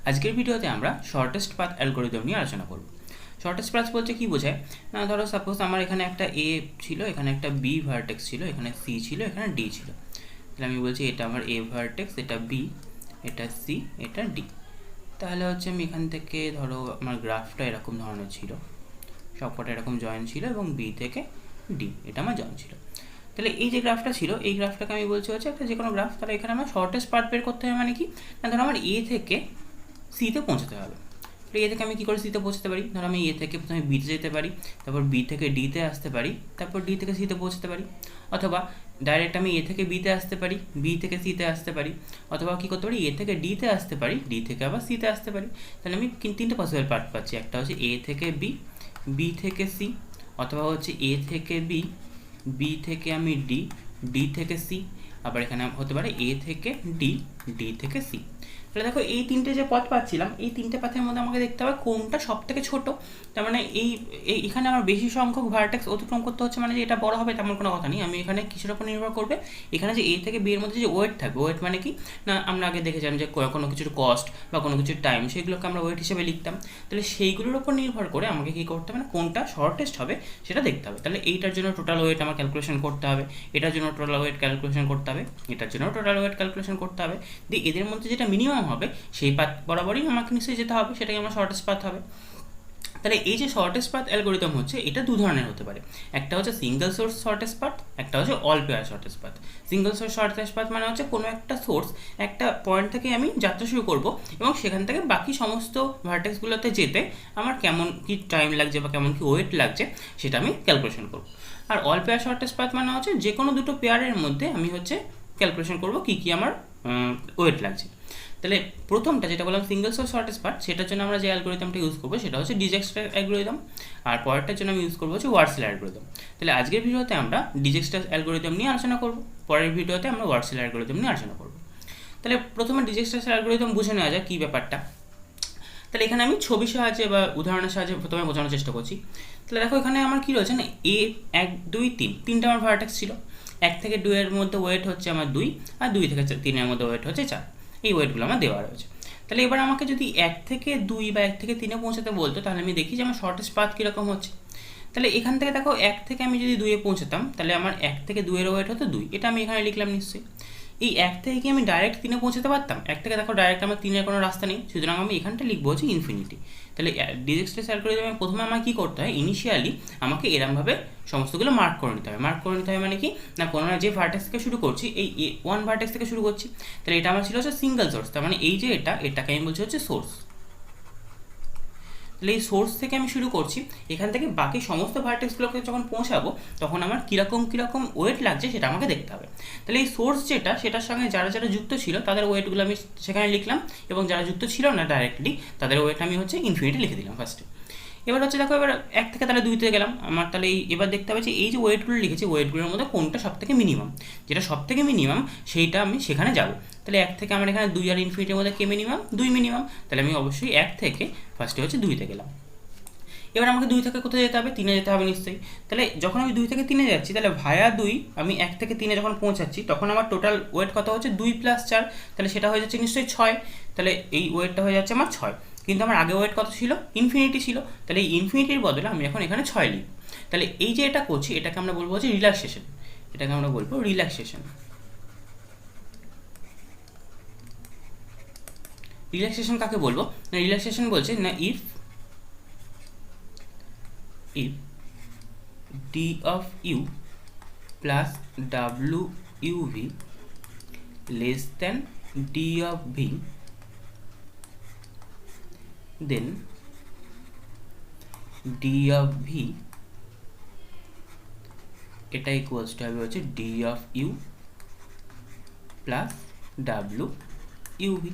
আজকের ভিডিওতে আমরা শর্টেস্ট পাথ অ্যালগরিদম নিয়ে আলোচনা করব। শর্টেস্ট পাথ বলতে কি বোঝায় না, ধরো সাপোজ আমার এখানে একটা এ ছিল, এখানে একটা বি ভার্টেক্স ছিল, এখানে সি ছিল, এখানে ডি ছিল। তাহলে আমি বলছি এটা আমার এ ভার্টেক্স, এটা বি, এটা সি, এটা ডি। তাহলে হচ্ছে আমি এখান থেকে ধরো আমার গ্রাফটা এরকম ধরনের ছিল, সবকটা এরকম জয়েন ছিল এবং বি থেকে ডি এটা আমার জয়েন ছিল। তাহলে এই যে গ্রাফটা ছিল, এই গ্রাফটাকে আমি বলছি হচ্ছে একটা যে কোনো গ্রাফ। তাহলে এখানে আমার শর্টেস্ট পাথ বের করতে হবে, মানে কি না, ধরো আমার এ থেকে সিতে পৌঁছাতে হবে। তো এ থেকে আমি কী করে সিতে পৌঁছতে পারি? ধরো আমি এ থেকে প্রথমে বিতে যেতে পারি, তারপর বি থেকে ডিতে আসতে পারি, তারপর ডি থেকে সিতে পৌঁছতে পারি। অথবা ডাইরেক্ট আমি এ থেকে বিতে আসতে পারি, বি থেকে সিতে আসতে পারি। অথবা কী করতে পারি, এ থেকে ডিতে আসতে পারি, ডি থেকে আবার সিতে আসতে পারি। তাহলে আমি তিনটে পসিবল পাথ পাচ্ছি। একটা হচ্ছে এ থেকে বি, বি থেকে সি, অথবা হচ্ছে এ থেকে বি, বি থেকে আমি ডি, ডি থেকে সি, আবার এখানে হতে পারে এ থেকে ডি, ডি থেকে সি। তাহলে দেখো এই তিনটে যে পথ পাচ্ছিলাম, এই তিনটে পথের মধ্যে আমাকে দেখতে হবে কোনটা সব থেকে ছোটো। তার মানে এখানে আমার বেশি সংখ্যক ভার্টেক্স অতিক্রম করতে হচ্ছে, মানে যে এটা বড় হবে তেমন কোনো কথা নেই। আমি এখানে কিসের উপর নির্ভর করবে, এখানে যে এ থেকে বি এর মধ্যে যে ওয়েট থাকবে, ওয়েট মানে কি না, আমরা আগে দেখেছিলাম যে কোনো কিছুর কস্ট বা কোনো কিছুর টাইম, সেগুলোকে আমরা ওয়েট হিসেবে লিখতাম। তাহলে সেইগুলোর উপর নির্ভর করে আমাকে কী করতে হবে না, কোনটা শর্টেস্ট হবে সেটা দেখতে হবে। তাহলে এইটার জন্য টোটাল ওয়েট আমার ক্যালকুলেশন করতে হবে, এটার জন্য টোটাল ওয়েট ক্যালকুলেশন করতে হবে, এটার জন্য টোটাল ওয়েট ক্যালকুলেশন করতে হবে। দিয়ে এদের মধ্যে যেটা মিনিমাম হবে সেই পাথ বরাবরই আমাকে নিশ্চয়ই যেতে হবে, সেটাই আমার শর্টেস্ট পাথ হবে। তাহলে এই যে শর্টেস্ট পাথ অ্যালগরিদম হচ্ছে, এটা দু ধরনের হতে পারে। একটা হচ্ছে সিঙ্গেল সোর্স শর্টেস্ট পাথ, একটা হচ্ছে all pair shortest path. Single source shortest path মানে হচ্ছে কোনো একটা সোর্স, একটা পয়েন্ট থেকে আমি যাত্রা শুরু করব এবং সেখান থেকে বাকি সমস্ত ভার্টেক্সগুলোতে যেতে আমার কেমন কি টাইম লাগছে বা কেমন কি ওয়েট লাগছে সেটা আমি ক্যালকুলেশন করব। আর অল পেয়ার শর্টেস্ট পাথ মানে হচ্ছে যে কোনো দুটো পেয়ারের মধ্যে আমি হচ্ছে ক্যালকুলেশন করব কী কী আমার ওয়েট লাগছে। তাহলে প্রথমটা যেটা বললাম সিঙ্গেল সোর্স শর্টেস্ট পাথ, সেটার জন্য আমরা যে অ্যালগরিদমটা ইউজ করবো সেটা হচ্ছে ডিজেক্সট্রা অ্যালগরিদম। আর পরেরটার জন্য আমি ইউজ করবো হচ্ছে ওয়ার্ডসেল অ্যালগরিদম। তাহলে আজকের ভিডিওতে আমরা ডিজেক্সট্রা অ্যালগরিদম নিয়ে আলোচনা করবো, পরের ভিডিওতে আমরা ওয়ার্ডসেল অ্যালগরিদম নিয়ে আলোচনা করবো। তাহলে প্রথমে ডিজেক্সট্রা অ্যালগরিদম বুঝে নেওয়া যায় কী ব্যাপারটা। তাহলে এখানে আমি ছবির সাহায্যে বা উদাহরণের সাহায্যে প্রথমে বোঝানোর চেষ্টা করছি। তাহলে দেখো এখানে আমার কী রয়েছে না, এ 1 2 3 তিনটা আমার ভার্টেক্স ছিল। 1 থেকে 2 এর মধ্যে ওয়েট হচ্ছে আমার 2, আর 2 থেকে 3 এর মধ্যে ওয়েট হচ্ছে 4। এই ওয়েটগুলো আমার দেওয়া রয়েছে। তাহলে এবার আমাকে যদি 1 থেকে 2 বা 1 থেকে 3 পৌঁছাতে বলতো, তাহলে আমি দেখি যে আমার শর্টেস্ট পাথ কীরকম হচ্ছে। তাহলে এখান থেকে দেখো 1 থেকে আমি যদি 2 পৌঁছাতাম, তাহলে আমার 1 থেকে 2 এর ওয়েট হতো 2, এটা আমি এখানে লিখলাম নিশ্চয়ই। এই 1 থেকে কি আমি ডাইরেক্ট 3 পৌঁছাতে পারতাম? 1 থেকে দেখো ডাইরেক্ট আমার 3 এর কোনো রাস্তা নেই, সুতরাং আমি এখানটা লিখবো হচ্ছে ইনফিনিটি। তাহলে ডিজেক্সট্রা অ্যালগরিদমে প্রথমে আমার কী করতে হয়, ইনিশিয়ালি আমাকে এরমভাবে সমস্তগুলো মার্ক করে নিতে হবে। মার্ক করে নিতে হবে মানে কি না, কোনো যে ভার্টেক্স থেকে শুরু করছি, এই 1 ভার্টেক্স থেকে শুরু করছি, তাহলে এটা আমার ছিল হচ্ছে সিঙ্গেল সোর্স। তার মানে এই যে এটাকে আমি বলছি হচ্ছে সোর্স। তাহলে এই সোর্স থেকে আমি শুরু করছি, এখান থেকে বাকি সমস্ত ভার্টেক্সগুলোকে যখন পৌঁছাবো তখন আমার কীরকম ওয়েট লাগছে সেটা আমাকে দেখতে হবে। তাহলে এই সোর্স যেটা, সেটার সঙ্গে যারা যারা যুক্ত ছিল তাদের ওয়েটগুলো আমি সেখানে লিখলাম, এবং যারা যুক্ত ছিল না ডাইরেক্টলি তাদের ওয়েট আমি হচ্ছে ইনফিনিটি লিখে দিলাম ফার্স্টে। এবার হচ্ছে দেখো, এবার 1 থেকে তাহলে 2তে গেলাম আমার। তাহলে এবার দেখতে হবে যে এই যে ওয়েটগুলো লিখেছি, ওয়েটগুলোর মধ্যে কোনটা সব থেকে মিনিমাম, যেটা সব থেকে মিনিমাম সেইটা আমি সেখানে যাব। তাহলে 1 থেকে আমার এখানে 2 আর ইনফিনিটির মধ্যে কে মিনিমাম? 2 মিনিমাম। তাহলে আমি অবশ্যই 1 থেকে ফার্স্টে হচ্ছে 2তে গেলাম। এবার আমাকে 2 থেকে কোথায় যেতে হবে? 3-এ যেতে হবে নিশ্চয়ই। তাহলে যখন আমি 2 থেকে 3-এ যাচ্ছি, তাহলে ভায়া 2 আমি 1 থেকে 3-এ যখন পৌঁছাচ্ছি তখন আমার টোটাল ওয়েট কত হচ্ছে? 2 + 4, তাহলে সেটা হয়ে যাচ্ছে নিশ্চয়ই 6। তাহলে এই ওয়েটটা হয়ে যাচ্ছে আমার 6, কিন্তু আমার আগে ওয়েট কত ছিল? ইনফিনিটি ছিল। তাহলে এই ইনফিনিটির বদলে আমি এখন এখানে 6 লিখব। তাহলে এই যে এটা করছি, এটাকে আমরা বলবো হচ্ছে রিল্যাক্সেশন। এটাকে আমরা বলবো রিল্যাক্সেশন। রিল্যাক্সেশন কাকে বলবো? রিল্যাক্সেশন বলছে না, if d of u plus w u v less than d of v, then d of v এটা ইকুয়ালস টু হবে হচ্ছে d of u plus w u v।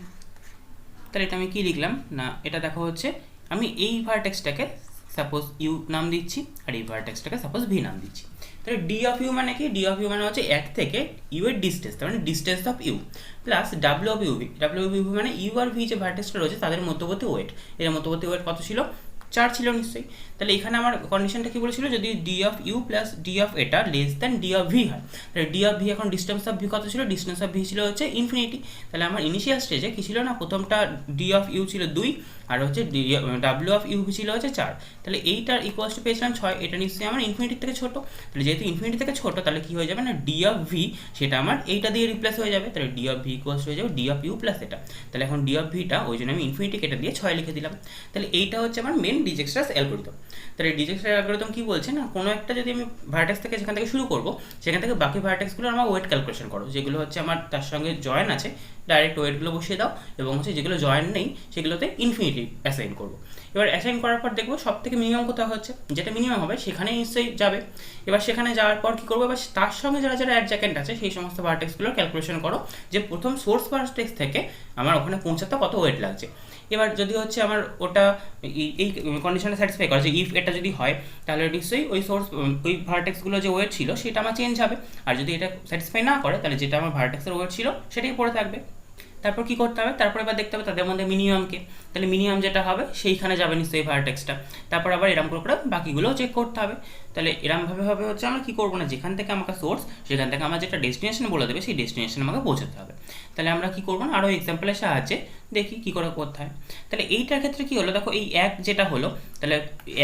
তাহলে এটা আমি কি লিখলাম না, এটা দেখো হচ্ছে আমি এই ভার্টেক্সটাকে সাপোজ ইউ নাম দিচ্ছি, আর এই ভার্টেক্সটাকে সাপোজ ভি নাম দিচ্ছি। তাহলে ডি অফ ইউ মানে কি? ডি অফ ইউ মানে হচ্ছে 1 থেকে ইউ এর ডিস্টেন্স, তার মানে distance of U, plus W of U V. W of U V মানে ইউ আর ভি যে ভার্টেক্সটা রয়েছে তাদের মধ্যবর্তী ওয়েট। এর মধ্যবর্তী ওয়েট কত ছিল? 4 ছিল নিশ্চয়ই। তাহলে এখানে আমার কন্ডিশনটা কি বলেছিল, যদি D of U plus D of এটা less than D of V হয়, তাহলে ডি অফ ভি এখন ডিস্টেন্স অফ ভি কত ছিল, ডিস্টেন্স অফ ভি ছিল হচ্ছে ইনফিনিটি। তাহলে আমার ইনিশিয়াল স্টেজে কি ছিল না, প্রথমটা ডি অফ ইউ ছিল 2 আর হচ্ছে ডাব্লিউ অফ ইউ ছিল হচ্ছে 4। তাহলে এইটার ইকুয়ালস টু পেয়েছিলাম 6, এটা নিশ্চয়ই আমার ইনফিনিটির থেকে ছোটো। তাহলে যেহেতু ইনফিনিটি থেকে ছোটো, তাহলে কি হয়ে যাবে না, ডি অফ ভি সেটা আমার এইটা দিয়ে রিপ্লেস হয়ে যাবে। তাহলে ডি অফ ভি ইকুয়ালস হয়ে যাবে ডি অফ ইউ প্লাস এটা। তাহলে এখন ডি অফ ভিটা ওই জন্য আমি ইনফিনিটি কেটে দিয়ে 6 লিখে দিলাম। তাহলে এইটা হচ্ছে আমার মেন ডিজেক্সট্রাস অ্যালগরিদম। তাহলে ডিজেক্সট্রাস অ্যালগরিদম কি বলছে না, কোনো একটা যদি আমি ভার্টেক্স থেকে যেখান থেকে শুরু করবো, সেখান থেকে বাকি ভার্টেক্সগুলো আমার ওয়েট ক্যালকুলেশন করো, যেগুলো হচ্ছে আমার তার সঙ্গে জয়েন আছে ডাইরেক্ট ওয়েটগুলো বসিয়ে দাও, এবং হচ্ছে যেগুলো জয়েন নেই সেগুলোতে ইনফিনিটি অ্যাসাইন করবো। এবার অ্যাসাইন করার পর দেখবো সব থেকে মিনিমাম কোথাও হচ্ছে, যেটা মিনিমাম হবে সেখানে নিশ্চয়ই যাবে। এবার সেখানে যাওয়ার পর কী করবো, এবার তার সঙ্গে যারা যারা অ্যাডজ্যাকেন্ট আছে সেই সমস্ত ভার্টেক্সগুলোর ক্যালকুলেশন করো, যে প্রথম সোর্স ভার্টেক্স থেকে আমার ওখানে পৌঁছাতে কত ওয়েট লাগছে। এবার যদি হচ্ছে আমার ওটা এই কন্ডিশনে স্যাটিসফাই করে, যে ইফ এটা যদি হয় তাহলে নিশ্চয়ই ওই সোর্স ওই ভার্টেক্সগুলো যে ওয়েট ছিল সেটা আমার চেঞ্জ হবে, আর যদি এটা স্যাটিসফাই না করে তাহলে যেটা আমার ভার্টেক্সের ওয়েট ছিল সেটাই পড়ে থাকবে। তারপর কী করতে হবে, তারপর এবার দেখতে হবে তাদের মধ্যে মিনিমামকে, তাহলে মিনিমাম যেটা হবে সেইখানে যাবে নিশ্চয়ই ভার্টেক্সটা। তারপর আবার এরম করে বাকিগুলোও চেক করতে হবে। তাহলে এরমভাবে হবে হচ্ছে আমরা কী করবো না, যেখান থেকে আমাকে সোর্স সেখান থেকে আমার যেটা ডেস্টিনেশন বলে দেবে সেই ডেস্টিনেশনে আমাকে পৌঁছাতে হবে। তাহলে আমরা কী করবো না, আরও এক্সাম্পলের সাহায্যে দেখি কী করে করতে হয়। তাহলে এইটার ক্ষেত্রে কী হলো, দেখো এই এক যেটা হলো, তাহলে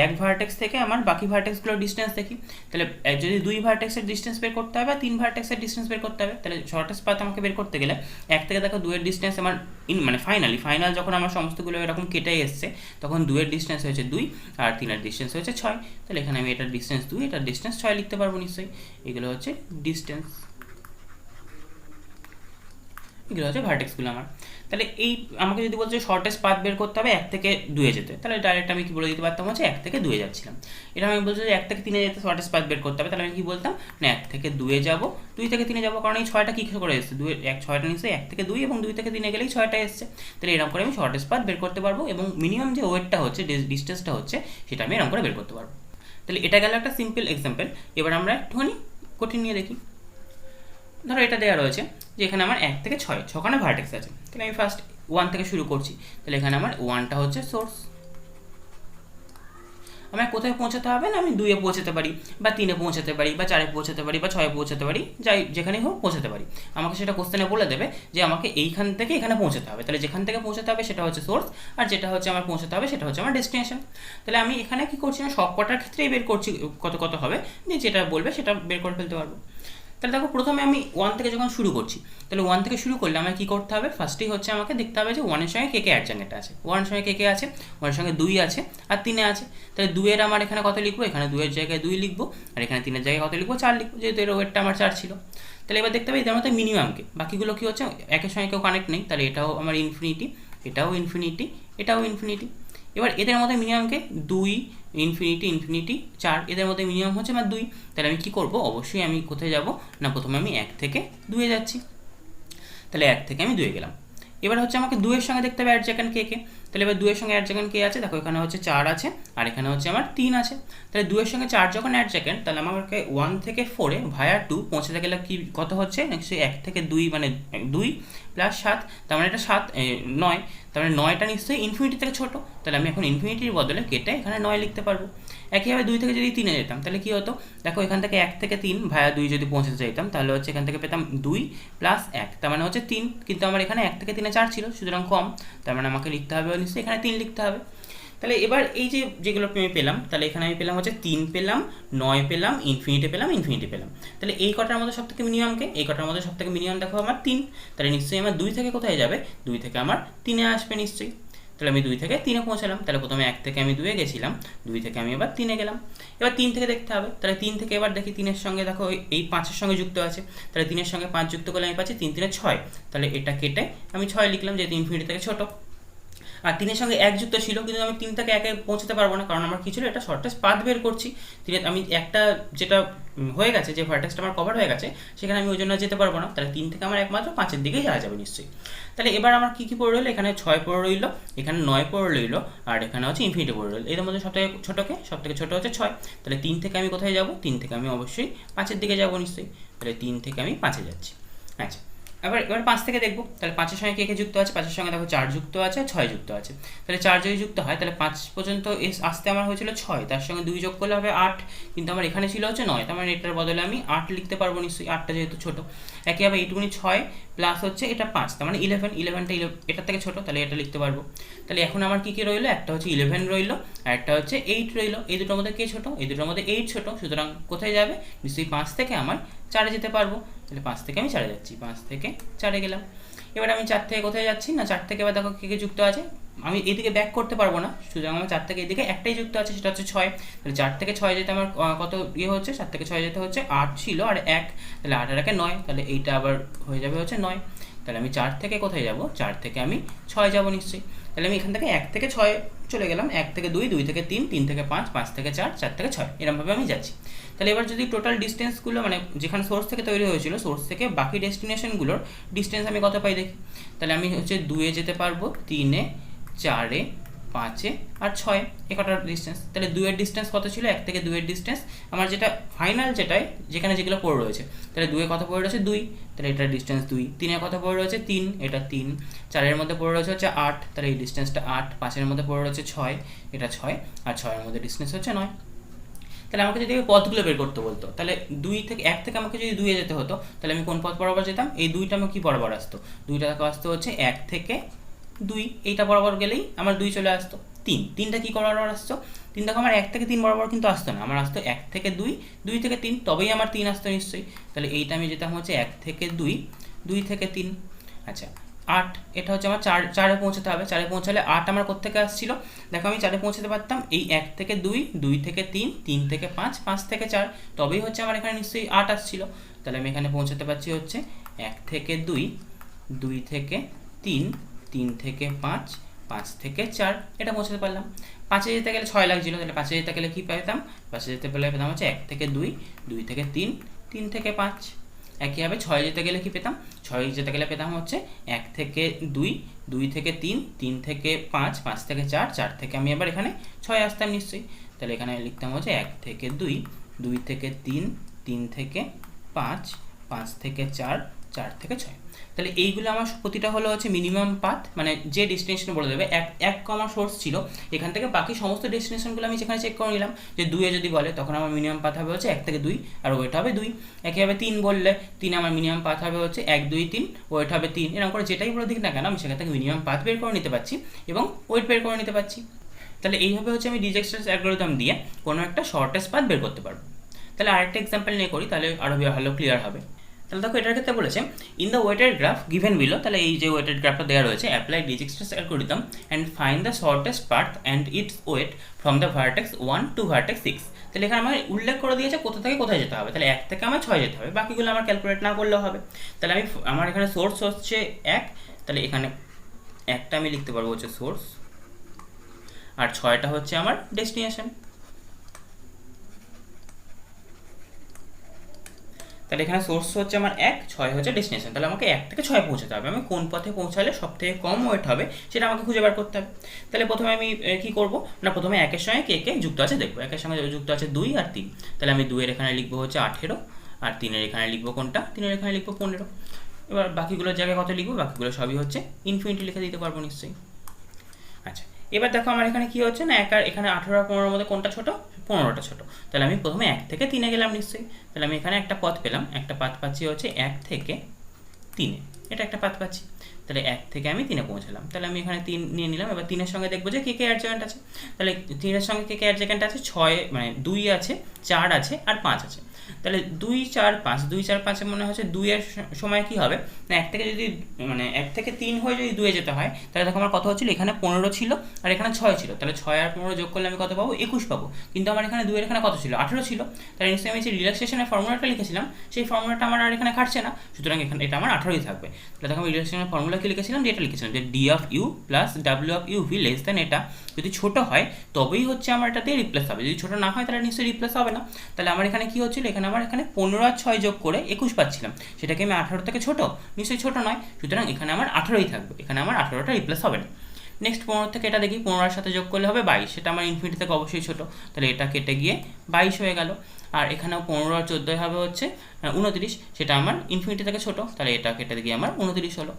এক ভার্টেক্স থেকে আমার বাকি ভার্টেক্সগুলোর ডিস্টেন্স দেখি। তাহলে যদি 2 ভার্টেক্সের ডিস্টেন্স বের করতে হবে, 3 ভার্টেক্সের ডিস্টেন্স বের করতে হবে, তাহলে শর্টেস্ট পাথ আমাকে বের করতে গেলে এক থেকে দেখো 2 এর ডিস্টেন্স আমার মানে ফাইনাল যখন আমার সমস্তগুলো এরকম কেটে এসছে তখন 2 এর ডিস্টেন্স হয়েছে 2 আর 3 এর ডিস্টেন্স হয়েছে 6। তাহলে এখানে আমি এটার ডিস্টেন্স 2 এটার ডিস্টেন্স 6 লিখতে পারবো নিশ্চয়ই। এগুলো হচ্ছে ডিস্টেন্স, এগুলো হচ্ছে ভার্টেক্সগুলো আমার। তাহলে এই আমাকে যদি বলছে শর্টেস্ট পাথ বের করতে হবে 1 থেকে 2 এ যেতে, তাহলে ডাইরেক্ট আমি কি বলে দিতে পারতাম হচ্ছে 1 থেকে 2 এ যাচ্ছিলাম। এটা আমি বলছি যে 1 থেকে 3 এ যেতে শর্টেস্ট পাথ বের করতে হবে, তাহলে আমি কি বলতাম না 1 থেকে 2 এ যাবো, 2 থেকে 3 এ যাবো, কারণ এই 6টা কী করে এসছে, 6টা নিশ্চয়ই 1 থেকে 2 এবং 2 থেকে 3 এ গেলেই 6টা এসছে। তাহলে এরকম করে আমি শর্টেস্ট পাথ বের করতে পারবো, এবং মিনিমাম যে ওয়েটটা হচ্ছে ডিস্টেন্সটা হচ্ছে সেটা আমি এরকম করে বের করতে পারবো। তাহলে এটা গেল একটা সিম্পল এক্সাম্পল। এবার আমরা একটুখানি কঠিন নিয়ে দেখি। ধরো এটা দেওয়া রয়েছে যে এখানে আমার 1 থেকে 6খানা ভার্টেক্স আছে, তাহলে আমি ফার্স্ট 1 থেকে শুরু করছি। তাহলে এখানে আমার 1টা হচ্ছে সোর্স, আমার কোথায় পৌঁছাতে হবে না, আমি 2 এ পৌঁছাতে পারি বা 3 এ পৌঁছাতে পারি বা 4 এ পৌঁছাতে পারি বা 6 এ পৌঁছাতে পারি, যাই যেখানেই হোক পৌঁছাতে পারি। আমাকে সেটা কোশ্চেনে বলে দেবে যে আমাকে এইখান থেকে এখানে পৌঁছাতে হবে, তাহলে যেখান থেকে পৌঁছাতে হবে সেটা হচ্ছে সোর্স, আর যেটা হচ্ছে আমার পৌঁছাতে হবে সেটা হচ্ছে আমার ডেস্টিনেশন। তাহলে আমি এখানে কি করছি না, সব কটার ক্ষেত্রেই বের করছি কত কত হবে, যে যেটা বলবে সেটা বের করে ফেলতে পারবো। তাহলে দেখো প্রথমে আমি 1 থেকে যখন শুরু করছি, তাহলে 1 থেকে শুরু করলে আমাকে কী করতে হবে, ফার্স্টেই হচ্ছে আমাকে দেখতে হবে যে 1 এর সঙ্গে কে কে অ্যাডজয়েন্ট আছে, 1 এর সঙ্গে কে কে আছে, 1 এর সঙ্গে 2 আছে আর 3 আছে। তাহলে 2 এর আমার এখানে কত লিখবো, এখানে 2 এর জায়গায় 2 লিখবো, আর এখানে 3 এর জায়গায় কত লিখবো, 4 লিখবো, যেহেতু এর ওয়েটটা আমার 4 ছিল। তাহলে এবার দেখতে পাই এদের মধ্যে মিনিমামকে, বাকিগুলো কী হচ্ছে একের সঙ্গে কেউ কানেক্ট নেই, তাহলে এটাও আমার ইনফিনিটি, এটাও ইনফিনিটি, এটাও ইনফিনিটি। এবার এদের মধ্যে মিনিমামকে 2 ইনফিনিটি 4, এদের মধ্যে মিনিমাম হচ্ছে আমার 2। তাহলে আমি কী করবো, অবশ্যই আমি কোথায় যাব না, প্রথমে আমি 1 থেকে 2 এ যাচ্ছি। তাহলে 1 থেকে আমি 2 এ গেলাম। এবার হচ্ছে আমাকে 2 এর সঙ্গে দেখতে হবে অ্যাডজ্যাকেন্ট কে কে। তাহলে এবার 2 এর সঙ্গে অ্যাডজ্যাকেন্ট কে আছে, দেখো এখানে হচ্ছে 4 আছে আর এখানে হচ্ছে আমার 3 আছে। তাহলে 2 এর সঙ্গে 4 যখন অ্যাডজ্যাকেন্ট, তাহলে আমাকে 1 থেকে 4 এ ভায়া 2 পৌঁছাতে গেলে কি কত হচ্ছে, নিশ্চয়ই 1 থেকে 2 মানে 2 প্লাস 7, তার মানে এটা 9, তার মানে 9টা নিশ্চয়ই ইনফিনিটি থেকে ছোটো। তাহলে আমি এখন ইনফিনিটির বদলে কেটে এখানে 9 লিখতে পারবো। একইভাবে 2 থেকে যদি 3 এ যেতাম তাহলে কী হতো, দেখো এখান থেকে 1 থেকে 3 ভায়া 2 যদি পৌঁছাতে চাইতাম তাহলে হচ্ছে এখান থেকে পেতাম 2 প্লাস 1, তার মানে হচ্ছে 3, কিন্তু আমার এখানে 1 থেকে 3 এ 4 ছিল, সুতরাং কম, তার মানে আমাকে লিখতে হবে নিশ্চয়ই এখানে 3 লিখতে হবে। তাহলে এবার এই যে যেগুলো আমি পেলাম, তাহলে এখানে আমি পেলাম হচ্ছে 3 পেলাম, 9 পেলাম, ইনফিনিটি পেলাম। তাহলে এই কটার মধ্যে সব থেকে মিনিমামকে, এই কটার মধ্যে সব থেকে মিনিমাম দেখো আমার 3, তাহলে নিশ্চয়ই আমার 2 থেকে কোথায় যাবে, 2 থেকে আমার 3 এ আসবে নিশ্চয়ই। তাহলে আমি 2 থেকে 3 এ পৌঁছালাম, তাহলে প্রথমে 1 থেকে আমি 2 এ গেছিলাম, 2 থেকে আমি এবার 3 এ গেলাম। এবার 3 থেকে দেখতে হবে, তাহলে 3 থেকে এবার দেখি 3 এর সঙ্গে দেখো এই 5 এর সঙ্গে যুক্ত আছে, তাহলে 3 এর সঙ্গে 5 যুক্ত করলে আমি পাচ্ছি 3 3 6, তাহলে এটা কেটে আমি 6 লিখলাম যেহেতু ইনফিনিটি থেকে ছোটো। আর 3 এর সঙ্গে 1 যুক্ত ছিল, কিন্তু আমি 3 থেকে 1 এ পৌঁছাতে পারবো না, কারণ আমার কি ছিল, এটা শর্টেস্ট পাথ বের করছি। 3 আমি একটা যেটা হয়ে গেছে, যে ভার্টেক্সটা আমার কভার হয়ে গেছে সেখানে আমি ওই জন্য যেতে পারবো না, তাহলে 3 থেকে আমার একমাত্র 5 এর দিকেই যাওয়া যাবে নিশ্চয়ই। তাহলে এবার আমার কী কী পড়ে রইলো, এখানে 6 পড়ে রইলো, এখানে 9 পড়ে রইলো, আর এখানে হচ্ছে ইনফিনিটি পড়ে রইলো। এর মধ্যে সব থেকে ছোটো হচ্ছে 6। তাহলে 3 থেকে আমি কোথায় যাব, 3 থেকে আমি অবশ্যই 5 এর দিকে যাবো নিশ্চয়ই। তাহলে 3 থেকে আমি 5 এ যাচ্ছি। আচ্ছা, এবার 5 থেকে দেখবো, তাহলে 5-এর সঙ্গে কে কে যুক্ত আছে, 5-এর সঙ্গে দেখো 4 যুক্ত আছে আর 6 যুক্ত আছে। তাহলে 4 যদি যুক্ত হয় তাহলে 5 পর্যন্ত আসতে আমার হয়েছিল 6, তার সঙ্গে 2 যোগ করলে হবে 8, কিন্তু আমার এখানে ছিল হচ্ছে 9, তার মানে এটার বদলে আমি 8 লিখতে পারবো নিশ্চয়ই, 8টা যেহেতু ছোট। একইভাবে এইটুকুনি 6 প্লাস হচ্ছে এটা 5, তার মানে 11, 11টা এটার থেকে ছোট, তাহলে এটা লিখতে পারবো। তাহলে এখন আমার কী কী রইলো, একটা হচ্ছে 11 রইলো আর একটা হচ্ছে 8 রইলো। এই দুটোর মধ্যে কে ছোট, এই দুটোর মধ্যে 8 ছোট, সুতরাং কোথায় যাবে, নিশ্চয়ই 5 থেকে আমার 4-এ যেতে পারবো। তাহলে 5 থেকে আমি 4-এ যাচ্ছি, 5 থেকে 4-এ গেলাম। এবার আমি 4 থেকে কোথায় যাচ্ছি না, 4 থেকে এবার দেখো কে কে যুক্ত আছে, আমি এদিকে ব্যাক করতে পারবো না, সুতরাং আমার 4 থেকে এদিকে একটাই যুক্ত আছে, সেটা হচ্ছে 6। তাহলে 4 থেকে 6 যেতে আমার কত হচ্ছে, 4 থেকে 6 যেতে হচ্ছে 8 ছিল আর 1, তাহলে 8 আর 1 9, তাহলে এইটা আবার হয়ে যাবে হচ্ছে 9। তাহলে আমি 4 থেকে কোথায় যাব, 4 থেকে আমি 6 যাব নিশ্চয়ই। তাহলে আমি এখান থেকে 1 থেকে 6 চলে গেলাম, 1 থেকে 2, 2 থেকে 3, 3 থেকে 5, 5 থেকে 4, 4 থেকে 6, এরকমভাবে আমি যাচ্ছি। তাহলে এবার যদি টোটাল ডিস্টেন্সগুলো মানে যেখানে সোর্স থেকে তৈরি হয়েছিল, সোর্স থেকে বাকি ডেস্টিনেশনগুলোর ডিস্টেন্স আমি কত পাই দেখি। তাহলে আমি হচ্ছে 2-এ যেতে পারবো, 3-এ, 4-এ, 5-এ আর 6-এ, এ কটার ডিস্টেন্স। তাহলে 2-এর ডিস্টেন্স কত ছিল, 1 থেকে 2-এর ডিস্টেন্স আমার যেটা ফাইনাল যেটাই যেখানে যেগুলো পড়ে রয়েছে, তাহলে 2-এ কত পড়ে রয়েছে 2, তাহলে এটার ডিস্টেন্স 2, 3-এ কত পড়ে রয়েছে 3, এটা 3, 4-এর মধ্যে পড়ে রয়েছে হচ্ছে 8, তাহলে এই ডিস্টেন্সটা 8, 5-এর মধ্যে পড়ে রয়েছে 6, এটা 6, আর 6-এর মধ্যে ডিস্টেন্স হচ্ছে 9। তাহলে আমাকে যদি পথগুলো বের করতে বলতো, তাহলে 1 থেকে আমাকে যদি 2-এ যেতে হতো, তাহলে আমি কোন পথ বরাবর যেতাম, এই 2টা আমার কি বরাবর আসতো, 2টা আসতো হচ্ছে 1 থেকে 2, এইটা বরাবর গেলেই আমার 2 চলে আসতো। 3টা কি বরাবর আসতো, 3 দেখো আমার 1 থেকে 3 বরাবর কিন্তু আসতো না, আমার আসতো 1 থেকে 2, 2 থেকে 3, তবেই আমার 3 আসতো নিশ্চয়ই। তাহলে এইটা আমি যেতাম হচ্ছে 1 থেকে 2, 2 থেকে 3। আচ্ছা 8, এটা হচ্ছে আমার 4-এ পৌঁছাতে হবে, 4-এ পৌঁছালে 8 আমার কোত্থেকে আসছিল, দেখো আমি 4-এ পৌঁছাতে পারতাম এই 1 থেকে 2, 2 থেকে 3, 3 থেকে 5, 5 থেকে 4, তবেই হচ্ছে আমার এখানে নিশ্চয়ই 8 আসছিল। তাহলে আমি এখানে পৌঁছাতে পারছি হচ্ছে 1 থেকে 2, 2 থেকে 3, 3 থেকে 5, 5 থেকে 4, এটা পৌঁছাতে পারলাম। 5-এ যেতে গেলে 6 লাগছিল, তাহলে 5-এ যেতে গেলে কী পেতাম, 5-এ যেতে গেলে পেতাম হচ্ছে 1 থেকে 2, 2 থেকে 3, 3 থেকে 5। একইভাবে 6 যেতে গেলে কি পেতাম, 6 যেতে গেলে পেতাম হচ্ছে 1 থেকে 2, 2 থেকে 3, 3 থেকে 5, 5 থেকে 4, 4 থেকে আমি এবার এখানে 6 আসতাম নিশ্চয়ই। তাহলে এখানে লিখতাম হচ্ছে 1 থেকে 2, 2 থেকে 3, 3 থেকে 5, 5 থেকে 4, 4 থেকে 6। তাহলে এইগুলো আমার প্রতিটা হলো হচ্ছে মিনিমাম পাথ, মানে যে ডেস্টিনেশন বলে দেবে। এক আমার সোর্স ছিল, এখান থেকে বাকি সমস্ত ডেস্টিনেশনগুলো আমি যেখানে চেক করে নিলাম, যে 2-এ যদি বলে তখন আমার মিনিমাম পাথ হবে হচ্ছে 1 থেকে 2 আর ওয়েট হবে 2। একইভাবে 3 বললে 3 আমার মিনিমাম পাথ হবে হচ্ছে 1, 2, 3, ওয়েট হবে 3। এরকম করে যেটাই বলে দিক না কেন, আমি সেখান থেকে মিনিমাম পাথ বের করে নিতে পারছি এবং ওয়েট বের করে নিতে পারছি। তাহলে এইভাবে হচ্ছে আমি ডিজেক্সট্রাস অ্যালগরিদম দিয়ে কোনো একটা শর্টেস্ট পাথ বের করতে পারবো। তাহলে আরেকটা এক্সাম্পল নিয়ে করি, তাহলে আরও ভালো ক্লিয়ার হবে। তাহলে দেখো এটার ক্ষেত্রে বলেছে in the weighted graph given below, তাহলে এই যে ওয়েটেড গ্রাফটা দেওয়া রয়েছে, apply Dijkstra's algorithm and find the shortest path and its weight from the vertex 1 to vertex 6। তাহলে এখানে আমার উল্লেখ করে দিয়েছে কোথা থেকে কোথায় যেতে হবে, তাহলে 1 থেকে আমার 6 যেতে হবে, বাকিগুলো আমার ক্যালকুলেট না করলেও হবে। তাহলে আমার এখানে সোর্স হচ্ছে 1, তাহলে এখানে 1টা আমি লিখতে পারবো হচ্ছে সোর্স, আর 6টা হচ্ছে আমার ডেস্টিনেশন। তাহলে এখানে সোর্স হচ্ছে আমার 1, 6 হচ্ছে ডেস্টিনেশন। তাহলে আমাকে 1 থেকে 6 পৌঁছাতে হবে, আমি কোন পথে পৌঁছালে সব থেকে কম ওয়েট হবে সেটা আমাকে খুঁজে বার করতে হবে। তাহলে প্রথমে আমি কি করব না, প্রথমে 1-এর সঙ্গে কে কে যুক্ত আছে দেখবো। 1-এর সঙ্গে যুক্ত আছে 2 আর 3, তাহলে আমি 2-এর এখানে লিখবো হচ্ছে 18, আর 3-এর এখানে লিখবো কোনটা, 3-এর এখানে লিখবো 15। এবার বাকিগুলোর জায়গায় কত লিখবো, বাকিগুলো সবই হচ্ছে ইনফিনিটি লিখে দিতে পারবো নিশ্চয়ই। আচ্ছা এবার দেখো আমার এখানে কি হচ্ছে না, এখানে 18 আর 15-এর মধ্যে কোনটা ছোট, 15টা ছোট। তাহলে আমি প্রথমে 1 থেকে 3-এ গেলাম নিশ্চয়ই। তাহলে আমি এখানে একটা পথ পেলাম, একটা পাথ পাচ্ছি হচ্ছে 1 থেকে 3-এ, এটা একটা পাথ পাচ্ছি। তাহলে 1 থেকে আমি 3-এ পৌঁছালাম, তাহলে আমি এখানে 3 নিয়ে নিলাম। এবার 3-এর সঙ্গে দেখবো যে কে কে অ্যাডজয়েন্ট আছে। তাহলে 3-এর সঙ্গে কে কে অ্যাডজয়েন্ট আছে, 6 মানে 2 আছে, 4 আছে আর 5 আছে। তাহলে 2, 4, 5, 2, 4, 5 মনে হচ্ছে 2-এর সময় কি হবে না, 1 থেকে যদি মানে 1 থেকে 3 হয়ে যদি 2-এ যেতে হয়, তাহলে দেখো আমার কত হচ্ছিল, এখানে 15 ছিল আর এখানে 6 ছিল, তাহলে 6 আর 15 যোগ করলে আমি কত পাবো, 21 পাবো। কিন্তু আমার এখানে 2-এর এখানে কত ছিল, 18 ছিল। তাহলে নিশ্চয়ই আমি যে রিল্যাক্সেশনের ফর্মুলাটা লিখেছিলাম সেই ফর্মুলাটা আমার আর এখানে খাটছে না, সুতরাং এখানে এটা আমার 18ই থাকবে। তাহলে দেখো আমি রিল্যাক্সেশনের ফর্মুলা কি লিখেছিলাম, যেটা লিখেছিলাম যে D of U plus W of U V less than এটা যদি ছোট হয় তবেই হচ্ছে আমার এটাতে রিপ্লেস হবে, যদি ছোট না হয় তাহলে নিশ্চয়ই রিপ্লেস হবে না। তাহলে আমার এখানে কি হচ্ছিল, এখানে আমার এখানে 15 আর 6 যোগ করে 21 পাচ্ছিলাম, সেটাকে আমি 18 থেকে ছোট, নিশ্চয়ই ছোট নয়, সুতরাং এখানে আমার 18ই থাকবে, এখানে আমার 18টা রিপ্লেস হবে না। নেক্সট 15 থেকে এটা দেখি, 15 সাথে যোগ করলে হবে 22, সেটা আমার ইনফিনিটি থেকে অবশ্যই ছোটো, তাহলে এটা কেটে গিয়ে 22 হয়ে গেল। আর এখানেও 15 আর 14 হবে হচ্ছে 29, সেটা আমার ইনফিনিটি থেকে ছোটো, তাহলে এটা কেটে গিয়ে আমার 29 হলো।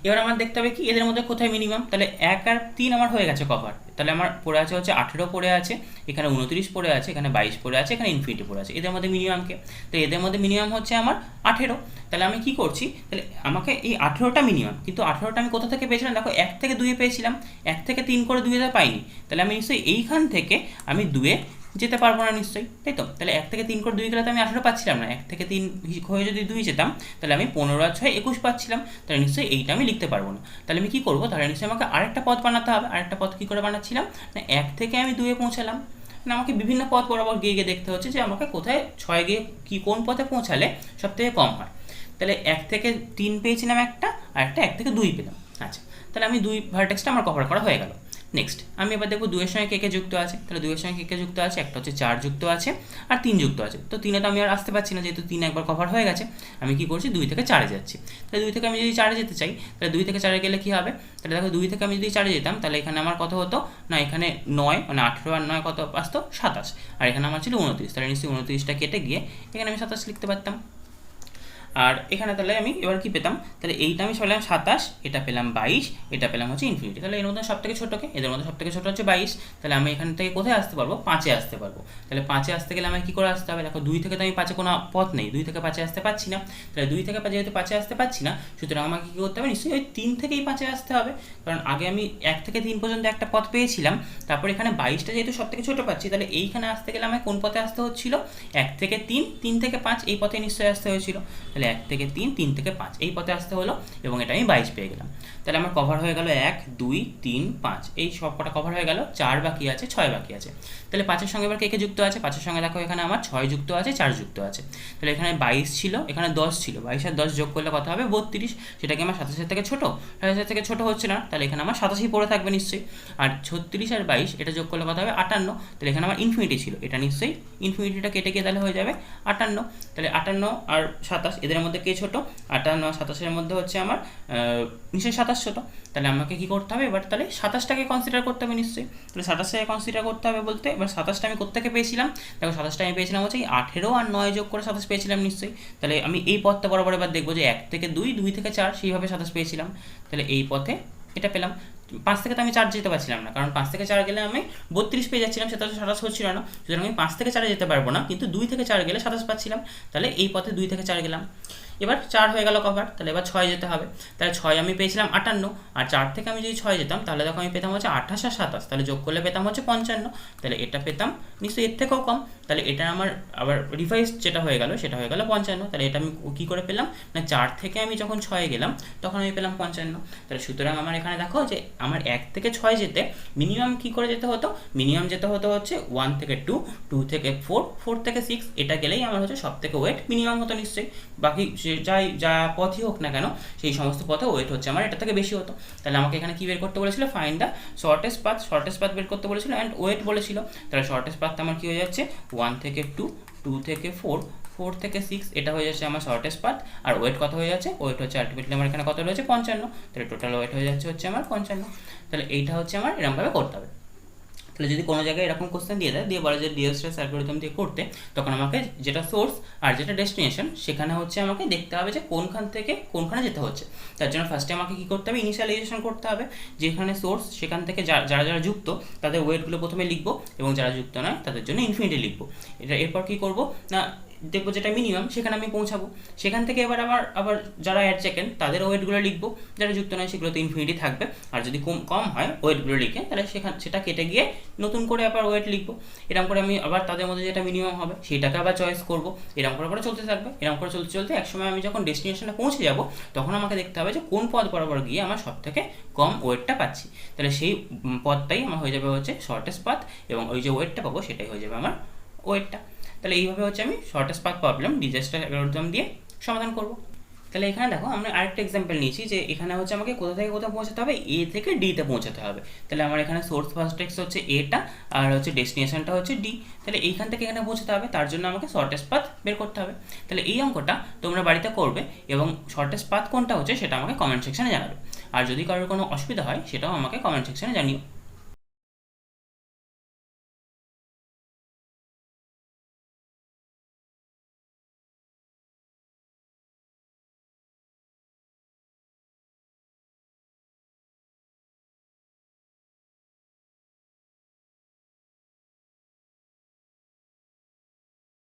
এবার আমার দেখতে হবে কি এদের মধ্যে কোথায় মিনিমাম, তাহলে 1 আর 3 আমার হয়ে গেছে কভার, তাহলে আমার পড়ে আছে হচ্ছে 18 পড়ে আছে, এখানে 29 পড়ে আছে, এখানে 22 পড়ে আছে, এখানে ইনফিনিটি পড়ে আছে, এদের মধ্যে মিনিমামকে, তো এদের মধ্যে মিনিমাম হচ্ছে আমার 18। তাহলে আমি কি করছি, তাহলে আমাকে এই 18টা মিনিমাম, কিন্তু 18টা আমি কোথা থেকে পেয়েছিলাম, দেখো 1 থেকে 2 পেয়েছিলাম, 1 থেকে 3 করে 2 পাইনি, তাহলে আমি নিশ্চয়ই এইখান থেকে আমি 2 যেতে পারবো না নিশ্চয়ই, তাই তো। তাহলে 1 থেকে 3 করে 2 গেলে তো আমি 18 পাচ্ছিলাম না, 1 থেকে 3 হয়ে যদি 2 যেতাম তাহলে আমি 15 আর 6 21 পাচ্ছিলাম, তাহলে নিশ্চয়ই এইটা আমি লিখতে পারবো না। তাহলে আমি কি করবো, তাহলে নিশ্চয়ই আমাকে আরেকটা পথ বানাতে হবে। আরেকটা পথ কী করে বানাচ্ছিলাম না, 1 থেকে আমি 2 পৌঁছালাম, না আমাকে বিভিন্ন পথ বরাবর গিয়ে গিয়ে দেখতে হচ্ছে যে আমাকে কোথায় 6 গিয়ে কি কোন পথে পৌঁছালে সব থেকে কম হয়। তাহলে 1 থেকে 3 পেয়েছিলাম একটা, আর একটা 1 থেকে 2 পেলাম। আচ্ছা, তাহলে আমি 2 ভার্টেক্সটা আমার কভার করা হয়ে গেল। নেক্সট আমি এবার দেখবো 2 এর সঙ্গে কে কে যুক্ত আছে, তাহলে 2 এর সঙ্গে কে কে যুক্ত আছে, একটা হচ্ছে 4 যুক্ত আছে আর 3 যুক্ত আছে, তো 3 তো আমি আর আসতে পারছি না, যেহেতু 3 একবার কভার হয়ে গেছে। আমি কি করছি, 2 থেকে 4 যাচ্ছি, তাহলে 2 থেকে আমি যদি 4 যেতে চাই, তাহলে 2 থেকে 4 গেলে কি হবে, তাহলে দেখো 2 থেকে আমি যদি 4 যেতাম তাহলে এখানে আমার কত হতো না, এখানে 9 মানে 18 আর 9 কত আসতো 27, আর এখানে আমার ছিল 29, তাহলে নিশ্চয়ই 29টা কেটে গিয়ে এখানে আমি 27 লিখতে পারতাম। আর এখানে তাহলে আমি এবার কি পেতাম, তাহলে এইটা আমি পেলাম 27, এটা পেলাম 22, এটা পেলাম হচ্ছে ইনফিনিটি। তাহলে এর মধ্যে সব থেকে ছোটোকে, এদের মধ্যে সব থেকে ছোটো হচ্ছে 22, তাহলে আমি এখান থেকে কোথায় আসতে পারবো, 5-এ আসতে পারবো। তাহলে 5-এ আসতে গেলে আমার কী করে আসতে হবে, দেখো 2 থেকে তো আমি 5-এ কোনো পথ নেই, 2 থেকে 5-এ আসতে পারছি না, তাহলে 2 থেকে যেহেতু 5-এ আসতে পারছি না, সুতরাং আমাকে কী করতে হবে, নিশ্চয়ই ওই 3 থেকেই 5-এ আসতে হবে, কারণ আগে আমি 1 থেকে 3 পর্যন্ত একটা পথ পেয়েছিলাম, তারপর এখানে 22টা যেহেতু সব থেকে ছোটো পাচ্ছি, তাহলে এইখানে আসতে গেলে আমায় কোন পথে আসতে হচ্ছিল, 1 থেকে 3, 3 থেকে 5 এই পথে নিশ্চয়ই আসতে হয়েছিল, তাহলে 1 থেকে 3, 3 থেকে 5 এই পথে আসতে হলো, এবং এটা আমি 22 পেয়ে গেলাম। তাহলে আমার কভার হয়ে গেল 1 2 3 5, এই সব কটা কভার হয়ে গেল, 4 বাকি আছে, 6 বাকি আছে। তাহলে 5-এর সঙ্গে এবার কে কে যুক্ত আছে, 5-এর সঙ্গে দেখো এখানে আমার 6 যুক্ত আছে, 4 যুক্ত আছে, তাহলে এখানে 22 ছিল, এখানে 10 ছিল, 22 আর 10 যোগ করলে কত হবে 32, সেটাকে আমার 27 থেকে ছোটো, 27 থেকে ছোটো হচ্ছে না, তাহলে এখানে আমার 27ই পড়ে থাকবে নিশ্চয়ই। আর 36 আর 22 এটা যোগ করলে কত হবে 58, তাহলে এখানে আমার ইনফিনিটি ছিল, এটা নিশ্চয়ই ইনফিনিটিটা কেটে গিয়ে তাহলে হয়ে যাবে 58। তাহলে 58 আর 27 এদের মধ্যে কে ছোটো, 58 আর 27-এর মধ্যে হচ্ছে আমার নিশ্চয়ই 27 ছোটো, তাহলে আমাকে কী করতে হবে এবার, তাহলে 27টাকে কনসিডার করতে হবে নিশ্চয়ই। তাহলে 27টাকে কনসিডার করতে হবে বলতে, এবার 27টা আমি কোথা থেকে পেয়েছিলাম, দেখো 27টা আমি পেয়েছিলাম হচ্ছে 18 আর 9 যোগ করে 27 পেয়েছিলাম নিশ্চয়ই। তাহলে আমি এই পথটা বরাবর এবার দেখবো যে 1 থেকে 2, 2 থেকে 4 সেইভাবে 27 পেয়েছিলাম, তাহলে এই পথে এটা পেলাম। 5 থেকে তো আমি 4 যেতে পারছিলাম না, কারণ 5 থেকে 4 গেলে আমি 32 পেয়ে যাচ্ছিলাম, সেটা তো 27 হচ্ছিল না, সুতরাং আমি 5 থেকে 4 যেতে পারবো না, কিন্তু 2 থেকে 4 গেলে 27 পাচ্ছিলাম, তাহলে এই পথে 2 থেকে 4 গেলাম। এবার 4 হয়ে গেল কভার, তাহলে এবার 6 যেতে হবে, তাহলে 6 আমি পেয়েছিলাম 58, আর 4 থেকে আমি যদি 6 যেতাম তাহলে দেখো আমি পেতাম হচ্ছে 28 আর 27, তাহলে যোগ করলে পেতাম হচ্ছে 55, তাহলে এটা পেতাম নিশ্চয়ই এর থেকেও কম, তাহলে এটা আমার আবার রিভাইজ যেটা হয়ে গেল সেটা হয়ে গেল 55, তাহলে এটা আমি কী করে পেলাম না, 4 থেকে আমি যখন 6 গেলাম তখন আমি পেলাম 55, তাহলে সুতরাং আমার এখানে দেখো যে আমার 1 থেকে 6 যেতে মিনিমাম কী করে যেতে হতো, মিনিমাম যেতে হতো হচ্ছে 1 থেকে 2, 2 থেকে 4, 4 থেকে 6, এটা গেলেই আমার হচ্ছে সব থেকে ওয়েট মিনিমাম হতো নিশ্চয়ই, বাকি যাই যা পথই হোক না কেন সেই সমস্ত পথে ওয়েট হচ্ছে আমার এটা থেকে বেশি হতো। তাহলে আমাকে এখানে কি বের করতে বলেছিল, ফাইন্ড দ্য শর্টেস্ট পাথ বের করতে বলেছিল অ্যান্ড ওয়েট বলেছিল, তাহলে শর্টেস্ট পাথটা আমার কি হয়ে যাচ্ছে 1 থেকে 2, 2 থেকে 4, 4 থেকে 6, এটা হয়ে যাচ্ছে আমার শর্টেস্ট পাথ, আর ওয়েট কত হয়ে যাচ্ছে, ওয়েট হচ্ছে আলটিমেটলি আমার এখানে কত রয়েছে 55, তাহলে টোটাল ওয়েট হয়ে যাচ্ছে হচ্ছে আমার 55, তাহলে এইটা হচ্ছে আমার এরকমভাবে করতে হবে। তাহলে যদি কোনো জায়গায় এরকম কোশ্চেন দিয়ে দেয়, দিয়ে বলে যে ডিএসএস অ্যালগরিদম দিয়ে করতে, তখন আমাকে যেটা সোর্স আর যেটা ডেস্টিনেশন সেখানে হচ্ছে আমাকে দেখতে হবে যে কোনখান থেকে কোনখানে যেতে হচ্ছে। তার জন্য ফার্স্টে আমাকে কী করতে হবে, ইনিশিয়ালাইজেশন করতে হবে, যেখানে সোর্স সেখান থেকে যারা যারা যুক্ত তাদের ওয়েটগুলো প্রথমে লিখবো, এবং যারা যুক্ত নয় তাদের জন্য ইনফিনিটি লিখবো। এটা এরপর কী করবো না, দেখবো যেটা মিনিমাম সেখানে আমি পৌঁছাবো, সেখান থেকে এবার আবার যারা অ্যাড সেকেন্ড তাদের ওয়েটগুলো লিখবো, যারা যুক্ত নয় সেগুলো তো ইনফিনিটি থাকবে, আর যদি কম হয় ওয়েটগুলো লিখে তাহলে সেটা কেটে গিয়ে নতুন করে আবার ওয়েট লিখবো। এরকম করে আমি আবার তাদের মধ্যে যেটা মিনিমাম হবে সেটাকে আবার চয়েস করবো, এরকম করে চলতে থাকবে, এরকম করে চলতে চলতে একসময় আমি যখন ডেস্টিনেশনে পৌঁছে যাব তখন আমাকে দেখতে হবে যে কোন পথ বরাবর গিয়ে আমার সব থেকে কম ওয়েটটা পাচ্ছি, তাহলে সেই পথটাই আমার হয়ে যাবে হচ্ছে শর্টেস্ট পাথ, এবং ওই যে ওয়েটটা পাবো সেটাই হয়ে যাবে আমার ওয়েটটা। তাহলে এইভাবে হচ্ছে আমি shortest path problem Dijkstra algorithm দিয়ে সমাধান করব। তাহলে এখানে দেখো আমরা আরেকটা এক্সাম্পল নিয়েছি যে এখানে হচ্ছে আমাকে কোথা থেকে কোথাও পৌঁছাতে হবে, এ থেকে ডিতে পৌঁছাতে হবে। তাহলে আমার এখানে সোর্স ভার্টেক্স হচ্ছে এটা, আর হচ্ছে ডেস্টিনেশনটা হচ্ছে ডি, তাহলে এইখান থেকে এখানে পৌঁছাতে হবে, তার জন্য আমাকে শর্টেস্ট পাথ বের করতে হবে। তাহলে এই অঙ্কটা তোমরা বাড়িতে করবে, এবং শর্টেস্ট পাথ কোনটা হচ্ছে সেটা আমাকে কমেন্ট সেকশনে জানাবে। আর যদি কারোর কোনো অসুবিধা হয় সেটাও আমাকে কমেন্ট সেকশনে জানিও।